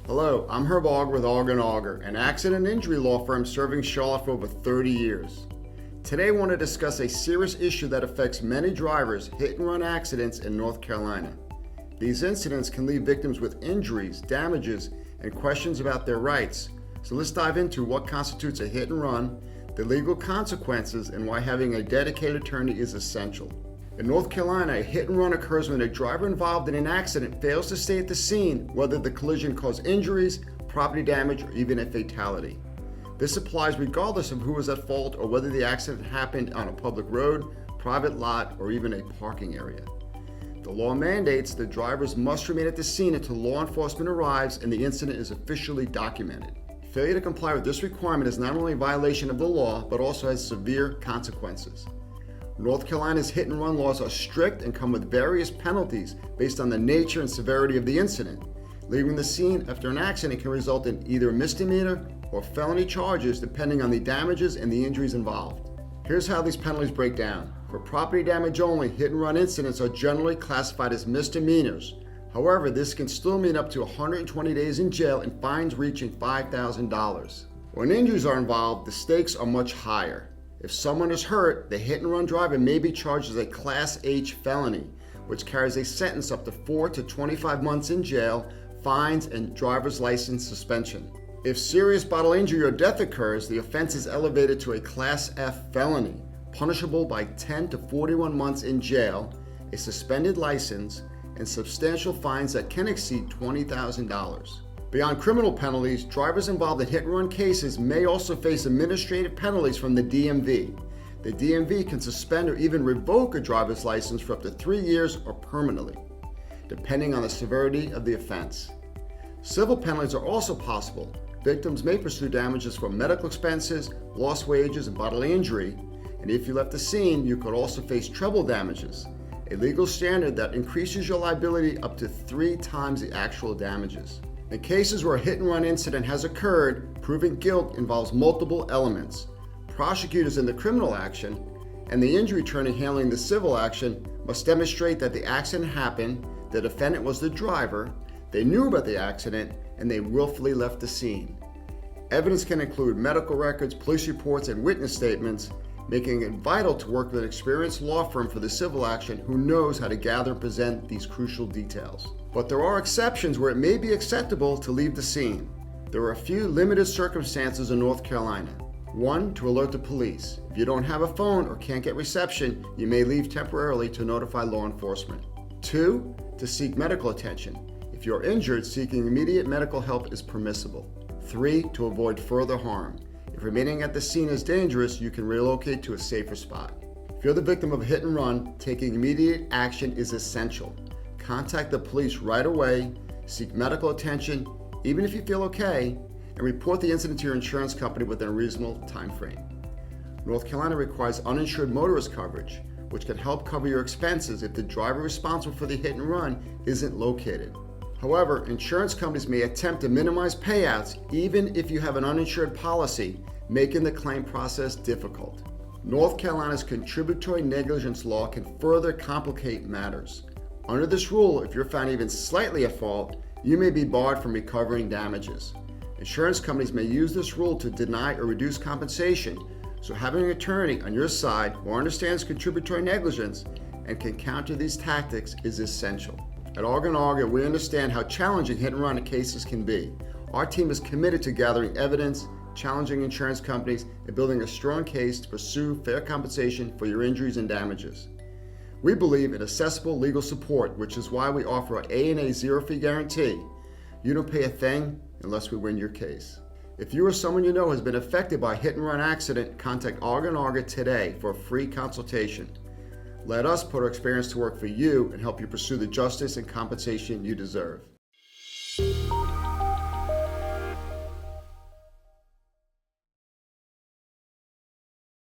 Hello, I'm Auger with Auger Auger, an accident and injury law firm serving Charlotte for over 30 years. Today I want to discuss a serious issue that affects many drivers, hit and run accidents in North Carolina. These incidents can leave victims with injuries, damages, and questions about their rights. So let's dive into what constitutes a hit and run, the legal consequences, and why having a dedicated attorney is essential. In North Carolina, a hit and run occurs when a driver involved in an accident fails to stay at the scene, whether the collision caused injuries, property damage, or even a fatality. This applies regardless of who was at fault or whether the accident happened on a public road, private lot, or even a parking area. The law mandates that drivers must remain at the scene until law enforcement arrives and the incident is officially documented. Failure to comply with this requirement is not only a violation of the law, but also has severe consequences. North Carolina's hit and run laws are strict and come with various penalties based on the nature and severity of the incident. Leaving the scene after an accident can result in either misdemeanor or felony charges depending on the damages and the injuries involved. Here's how these penalties break down. For property damage only, hit and run incidents are generally classified as misdemeanors. However, this can still mean up to 120 days in jail and fines reaching $5,000. When injuries are involved, the stakes are much higher. If someone is hurt, the hit and run driver may be charged as a Class H felony, which carries a sentence up to 4 to 25 months in jail, fines, and driver's license suspension. If serious bodily injury or death occurs, the offense is elevated to a Class F felony, punishable by 10 to 41 months in jail, a suspended license, and substantial fines that can exceed $20,000. Beyond criminal penalties, drivers involved in hit and run cases may also face administrative penalties from the DMV. The DMV can suspend or even revoke a driver's license for up to 3 years or permanently, depending on the severity of the offense. Civil penalties are also possible. Victims may pursue damages for medical expenses, lost wages, and bodily injury. And if you left the scene, you could also face treble damages, a legal standard that increases your liability up to 3 times the actual damages. In cases where a hit and run incident has occurred, proving guilt involves multiple elements. Prosecutors in the criminal action and the injury attorney handling the civil action must demonstrate that the accident happened, the defendant was the driver, they knew about the accident, and they willfully left the scene. Evidence can include medical records, police reports, and witness statements, making it vital to work with an experienced law firm for the civil action who knows how to gather and present these crucial details. But there are exceptions where it may be acceptable to leave the scene. There are a few limited circumstances in North Carolina. 1, to alert the police. If you don't have a phone or can't get reception, you may leave temporarily to notify law enforcement. 2, to seek medical attention. If you're injured, seeking immediate medical help is permissible. 3, to avoid further harm. If remaining at the scene is dangerous, you can relocate to a safer spot. If you're the victim of a hit and run, taking immediate action is essential. Contact the police right away, seek medical attention, even if you feel okay, and report the incident to your insurance company within a reasonable time frame. North Carolina requires uninsured motorist coverage, which can help cover your expenses if the driver responsible for the hit and run isn't located. However, insurance companies may attempt to minimize payouts even if you have an uninsured policy, making the claim process difficult. North Carolina's contributory negligence law can further complicate matters. Under this rule, if you're found even slightly at fault, you may be barred from recovering damages. Insurance companies may use this rule to deny or reduce compensation, so having an attorney on your side who understands contributory negligence and can counter these tactics is essential. At Auger Auger, we understand how challenging hit and run cases can be. Our team is committed to gathering evidence, challenging insurance companies, and building a strong case to pursue fair compensation for your injuries and damages. We believe in accessible legal support, which is why we offer our A&A zero-fee guarantee. You don't pay a thing unless we win your case. If you or someone you know has been affected by a hit and run accident, contact Auger Auger today for a free consultation. Let us put our experience to work for you and help you pursue the justice and compensation you deserve.